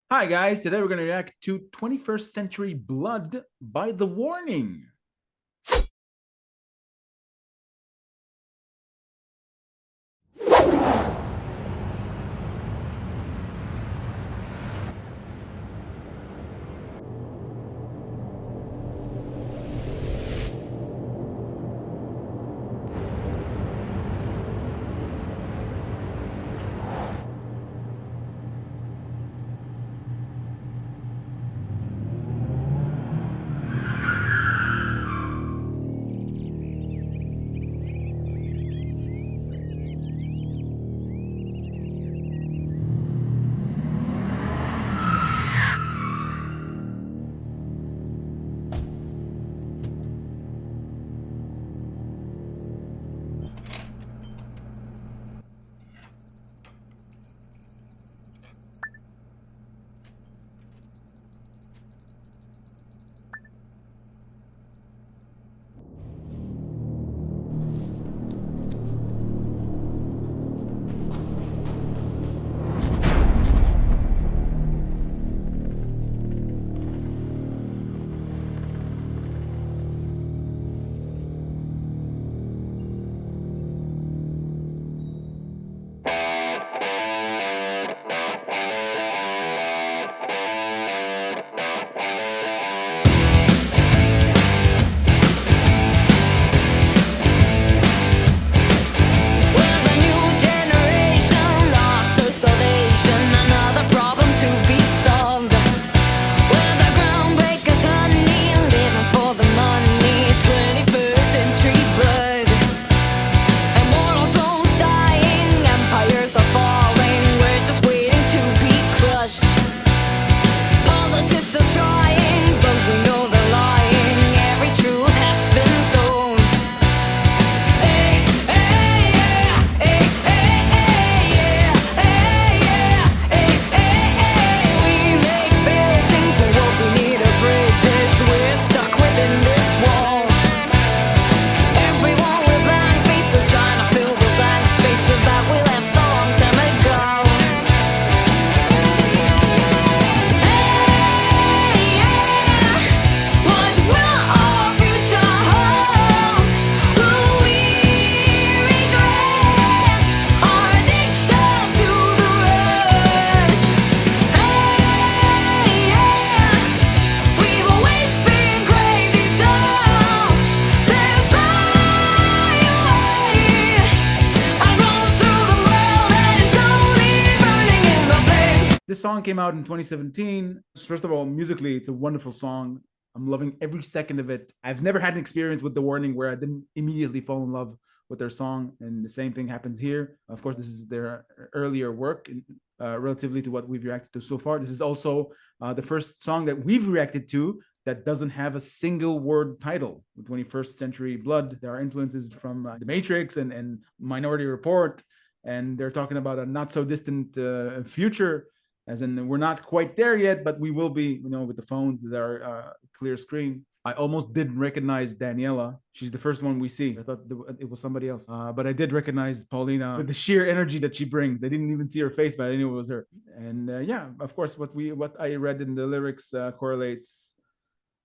Hi guys, today we're going to react to 21st Century Blood by The Warning. This song came out in 2017. First of all, musically, it's a wonderful song. I'm loving every second of it. I've never had an experience with The Warning where I didn't immediately fall in love with their song, and the same thing happens here. Of course, this is their earlier work relatively to what we've reacted to so far. This is also the first song that we've reacted to that doesn't have a single word title. 21st Century Blood. There are influences from The Matrix and Minority Report, and they're talking about a not so distant future, as in we're not quite there yet, but we will be, with the phones that are clear screen. I almost didn't recognize Daniela. She's the first one we see. I thought it was somebody else, but I did recognize Paulina with the sheer energy that she brings. I didn't even see her face, but I knew it was her. And yeah, of course, what I read in the lyrics correlates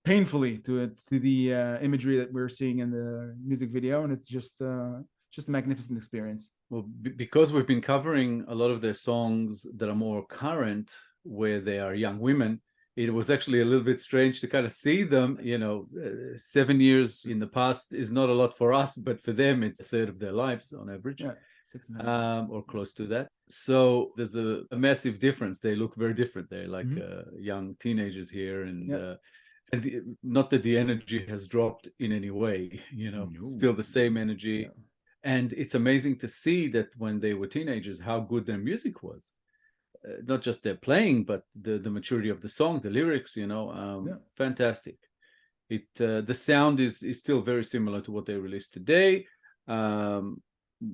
painfully to the imagery that we're seeing in the music video, and it's just a magnificent experience. Well, because we've been covering a lot of their songs that are more current, where they are young women, it was actually a little bit strange to kind of see them. 7 years in the past is not a lot for us, but for them, it's a third of their lives on average. Yeah. Or close to that. So there's a massive difference. They look very different. They're like young teenagers here, and not that the energy has dropped in any way. No. Still the same energy. Yeah. And it's amazing to see that when they were teenagers, how good their music was. Not just their playing, but the maturity of the song, the lyrics, fantastic. The sound is still very similar to what they released today.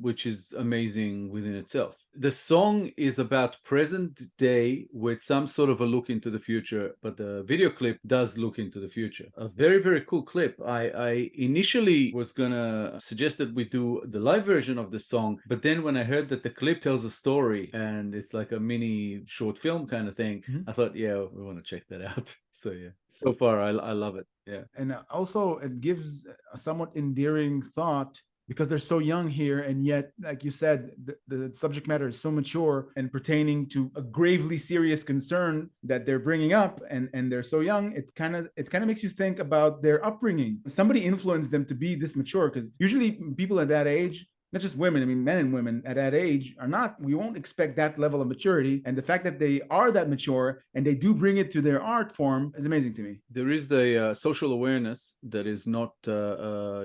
which is amazing within itself. The song is about present day with some sort of a look into the future, but the video clip does look into the future. A very, very cool clip. I initially was gonna suggest that we do the live version of the song, but then when I heard that the clip tells a story and it's like a mini short film kind of thing, I thought, yeah, we want to check that out. So yeah, so far I love it. Yeah. And also it gives a somewhat endearing thought because they're so young here, and yet, like you said, the subject matter is so mature and pertaining to a gravely serious concern that they're bringing up, and they're so young. It kind of makes you think about their upbringing. Somebody influenced them to be this mature, because usually people at that age, not just women, I mean, men and women at that age are not, we won't expect that level of maturity. And the fact that they are that mature and they do bring it to their art form is amazing to me. There is a social awareness that is not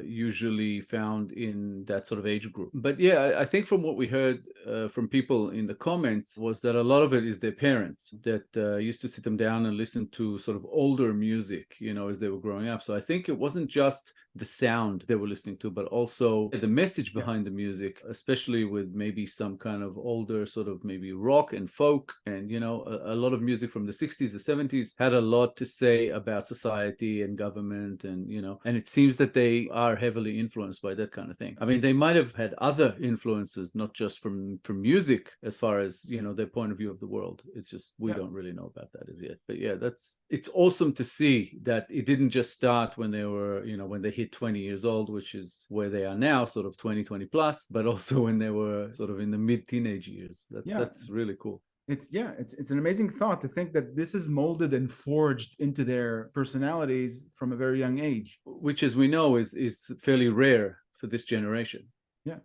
usually found in that sort of age group. But yeah, I think from what we heard from people in the comments was that a lot of it is their parents that used to sit them down and listen to sort of older music, you know, as they were growing up. So I think it wasn't just the sound they were listening to, but also the message behind the music, especially with maybe some kind of older sort of maybe rock and folk. And, you know, a lot of music from the 60s, the 70s had a lot to say about society and government, and, you know, and it seems that they are heavily influenced by that kind of thing. I mean, they might have had other influences, not just from music, as far as, you know, their point of view of the world. It's just, we don't really know about that as yet. But yeah, it's awesome to see that it didn't just start when they were, you know, when they hit 20 years old, which is where they are now, sort of 20 plus, but also when they were sort of in the mid-teenage years. That's really cool. It's an amazing thought to think that this is molded and forged into their personalities from a very young age, which, as we know, is fairly rare for this generation. Yeah.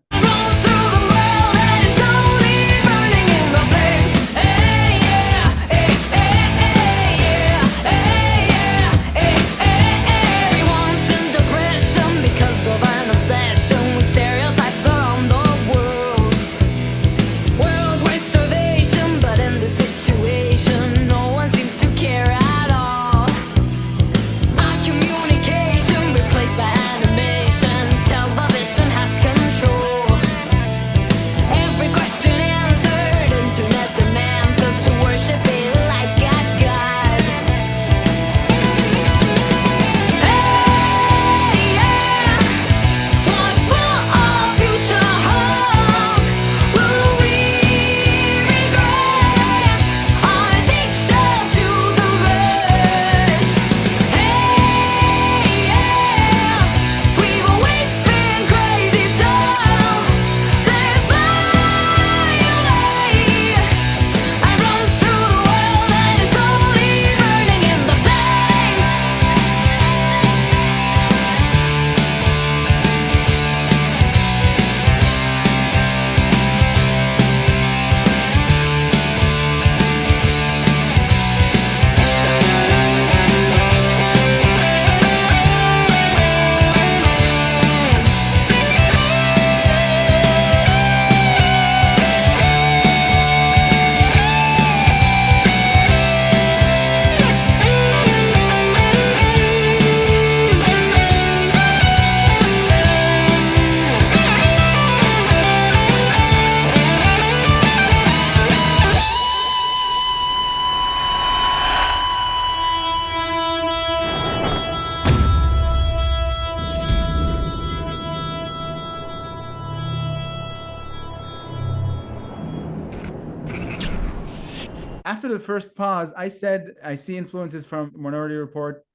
After the first pause, I said I see influences from Minority Report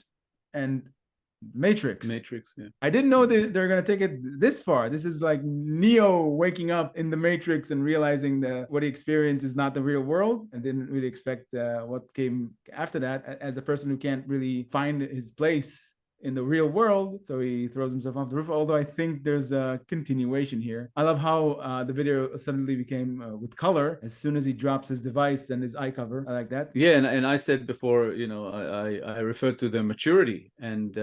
and Matrix. Yeah. I didn't know that they're going to take it this far. This is like Neo waking up in the Matrix and realizing that what he experienced is not the real world, and didn't really expect what came after that, as a person who can't really find his place in the real world, so he throws himself off the roof. Although I think there's a continuation here. I love how the video suddenly became with color as soon as he drops his device and his eye cover. I like that. Yeah, and I said before, you know, I referred to their maturity, and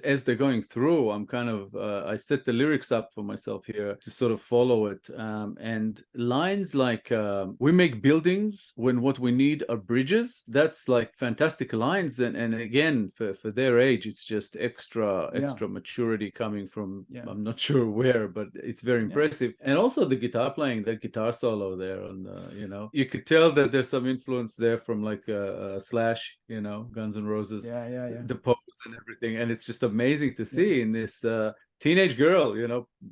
as they're going through, I'm kind of I set the lyrics up for myself here to sort of follow it, and lines like "We make buildings when what we need are bridges." That's like fantastic lines, and again for their age, it's just extra maturity coming from, I'm not sure where, but it's very impressive. And also the guitar playing, that guitar solo there, and you could tell that there's some influence there from like Slash, Guns N' Roses, the pose and everything, and it's just amazing to see in this teenage girl,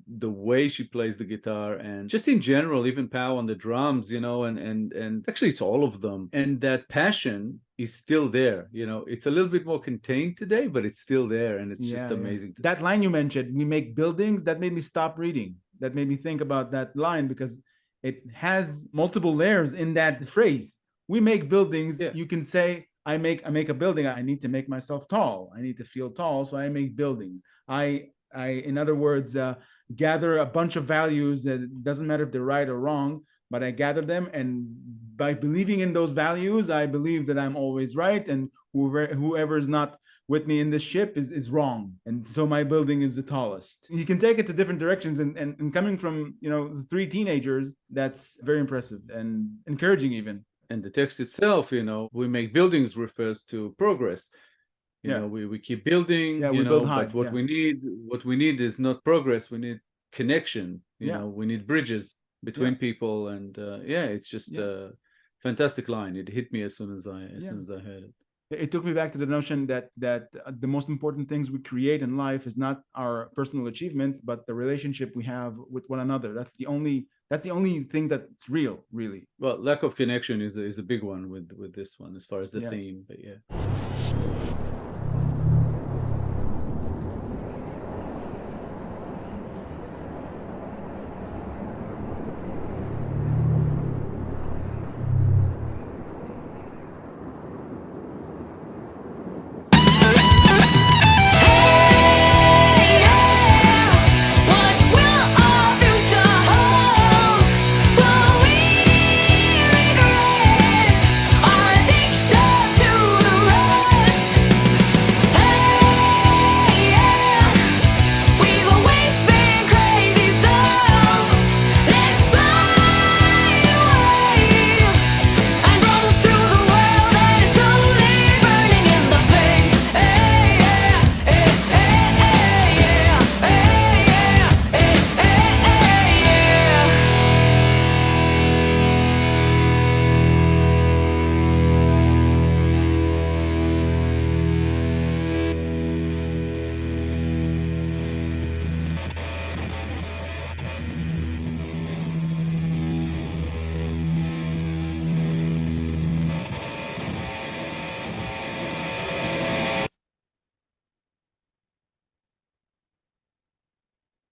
the way she plays the guitar, and just in general, even Pow on the drums, and actually it's all of them, and that passion is still there. It's a little bit more contained today, but it's still there, and it's just amazing. That line you mentioned, we make buildings, that made me stop reading. That made me think about that line, because it has multiple layers in that phrase. We make buildings. You can say, I make a building. I need to make myself tall. I need to feel tall, so I make buildings. I in other words, gather a bunch of values that doesn't matter if they're right or wrong, but I gather them, and by believing in those values, I believe that I'm always right, and whoever is not with me in this ship is wrong, and so my building is the tallest. You can take it to different directions, and coming from three teenagers, that's very impressive and encouraging even. And the text itself, we make buildings refers to progress. We keep building, we build high, but what we need is not progress. We need connection. We need bridges between people, and it's just a fantastic line. It hit me as soon as I heard it. It took me back to the notion that the most important things we create in life is not our personal achievements, but the relationship we have with one another. That's the only thing that's real, really. Well, lack of connection is a big one with this one, as far as the theme, but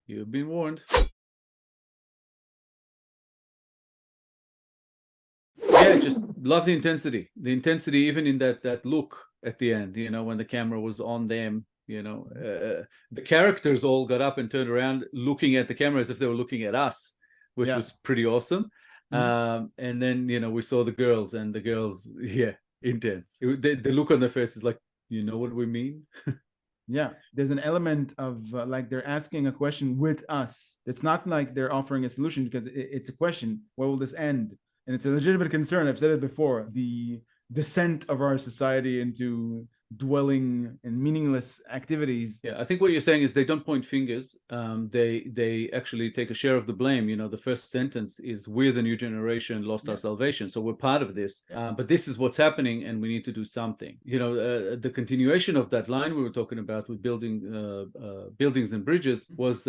you've been warned. Just love the intensity. The intensity, even in that look at the end, when the camera was on them, the characters all got up and turned around looking at the camera as if they were looking at us, which was pretty awesome. And then, we saw the girls, and the girls, intense. The look on their face is like, you know what we mean? There's an element of like they're asking a question with us. It's not like they're offering a solution, because it's a question. Where will this end? And it's a legitimate concern. I've said it before. The descent of our society into dwelling in meaningless activities. I think what you're saying is they don't point fingers. They actually take a share of the blame. The first sentence is, we're the new generation, lost our salvation, so we're part of this. But this is what's happening, and we need to do something. The continuation of that line we were talking about with buildings and bridges was,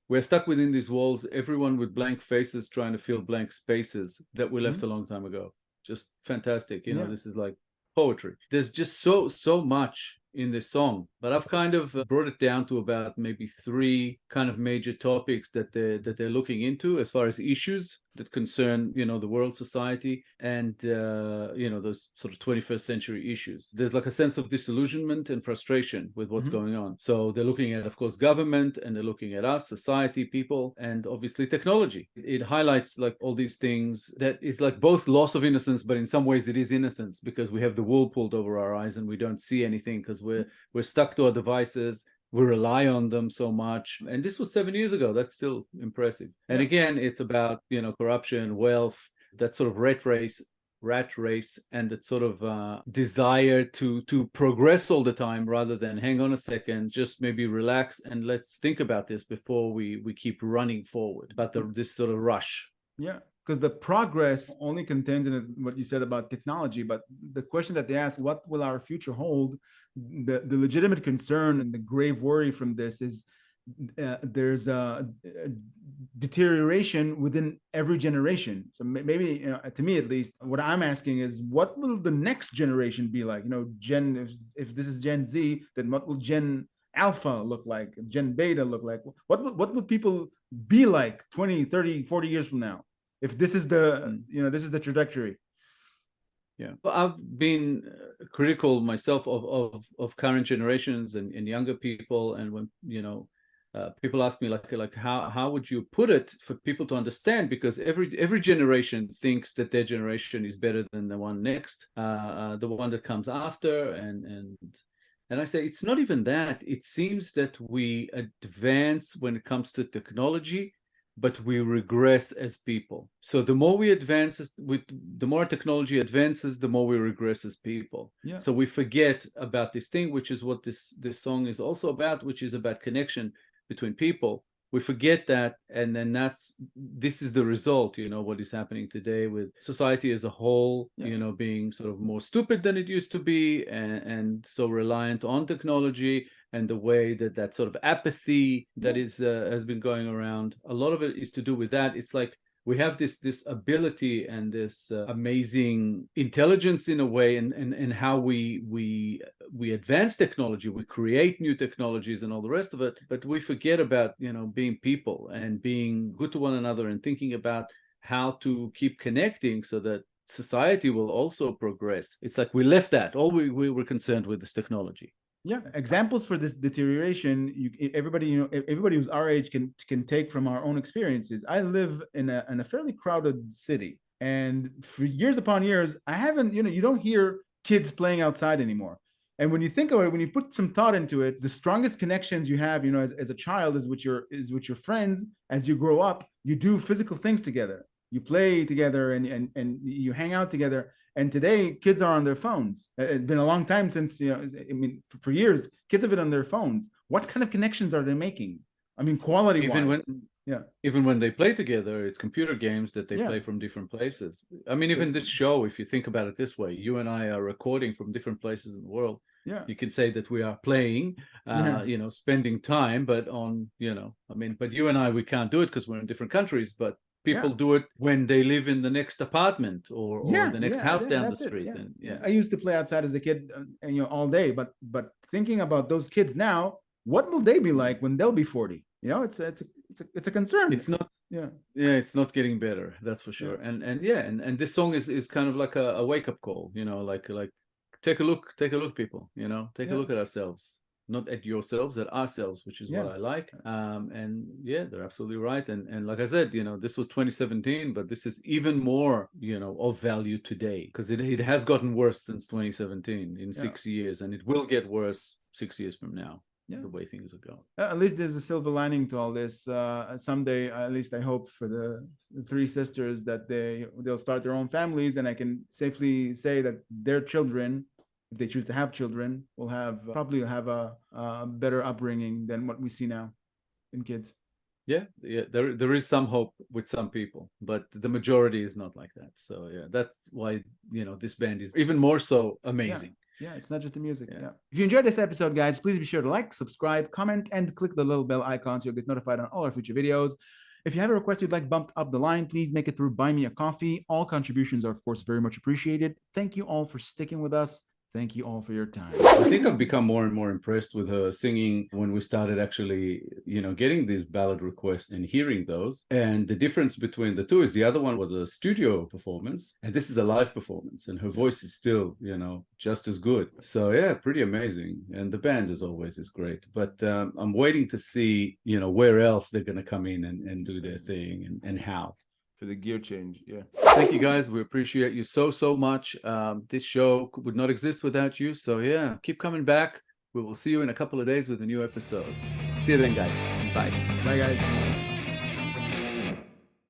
we're stuck within these walls, everyone with blank faces trying to fill blank spaces that we left a long time ago. Just fantastic. This is like poetry. There's just so much in this song, but I've kind of brought it down to about maybe three kind of major topics that they're looking into as far as issues that concern the world, society, and those sort of 21st century issues. There's like a sense of disillusionment and frustration with what's going on. So they're looking at, of course, government, and they're looking at us, society, people, and obviously technology. It highlights like all these things that is like both loss of innocence, but in some ways it is innocence, because we have the wool pulled over our eyes and we don't see anything because we're stuck to our devices. We rely on them so much. And this was 7 years ago. That's still impressive. And again, it's about, corruption, wealth, that sort of rat race rat race and that sort of desire to progress all the time rather than hang on a second, just maybe relax and let's think about this before we keep running forward. But this sort of rush. Yeah, because the progress only contains in it what you said about technology, but the question that they ask, what will our future hold? The legitimate concern and the grave worry from this is there's a deterioration within every generation. So maybe, to me at least, what I'm asking is, what will the next generation be like? If this is Gen Z, then what will Gen Alpha look like? Gen Beta look like? What would people be like 20, 30, 40 years from now, if this is the trajectory? Yeah, well, I've been critical myself of current generations and younger people, and when people ask me like how would you put it for people to understand, because every generation thinks that their generation is better than the one next, the one that comes after, and I say it's not even that. It seems that we advance when it comes to technology, but we regress as people. So the more we advance, the more technology advances, the more we regress as people. Yeah. So we forget about this thing, which is what this song is also about, which is about connection between people. We forget that, and then this is the result, what is happening today with society as a whole, being sort of more stupid than it used to be, and so reliant on technology, and the way that sort of apathy that has been going around. A lot of it is to do with that. It's like we have this ability and this amazing intelligence in a way, and how we advance technology, we create new technologies and all the rest of it, but we forget about being people and being good to one another and thinking about how to keep connecting so that society will also progress. It's like we left that. All we were concerned with is technology. Yeah, examples for this deterioration, everybody who's our age can take from our own experiences. I live in a fairly crowded city, and for years upon years, I haven't, you don't hear kids playing outside anymore. And when you think about it, when you put some thought into it, the strongest connections you have, as a child is with your friends. As you grow up, you do physical things together. You play together and you hang out together. And today, kids are on their phones. It's been a long time since, for years, kids have been on their phones. What kind of connections are they making? I mean, quality-wise. Even when they play together, it's computer games that they play from different places. I mean, even this show, if you think about it this way, you and I are recording from different places in the world. Yeah. You can say that we are playing, spending time, but but you and I, we can't do it because we're in different countries, but people do it when they live in the next apartment or the next house down the street. I used to play outside as a kid, all day. But thinking about those kids now, what will they be like when they'll be 40? It's a concern. It's not. It's not getting better. That's for sure. And this song is kind of like a wake up call. Like take a look, people. Take a look at ourselves. Not at yourselves, at ourselves, which is what I like. And they're absolutely right. And like I said, this was 2017, but this is even more, of value today, because it has gotten worse since 2017 in 6 years, and it will get worse 6 years from now. The way things are going. At least there's a silver lining to all this. Someday, at least I hope for the three sisters that they'll start their own families, and I can safely say that their children, if they choose to have children, will probably have a better upbringing than what we see now in kids. There is some hope with some people, but the majority is not like that. So that's why this band is even more so amazing. Yeah, it's not just the music. If you enjoyed this episode, guys, please be sure to like, subscribe, comment, and click the little bell icon so you'll get notified on all our future videos. If you have a request you'd like bumped up the line, please make it through Buy Me a Coffee. All contributions are, of course, very much appreciated. Thank you all for sticking with us. Thank you all for your time. I think I've become more and more impressed with her singing when we started actually, getting these ballad requests and hearing those. And the difference between the two is the other one was a studio performance, and this is a live performance, and her voice is still, just as good. So pretty amazing. And the band, as always, is great. But I'm waiting to see, where else they're going to come in and do their thing and how. For the gear change. Thank you, guys. We appreciate you so much. This show would not exist without you. So keep coming back. We will see you in a couple of days with a new episode. See you then, guys. Bye. Bye, guys.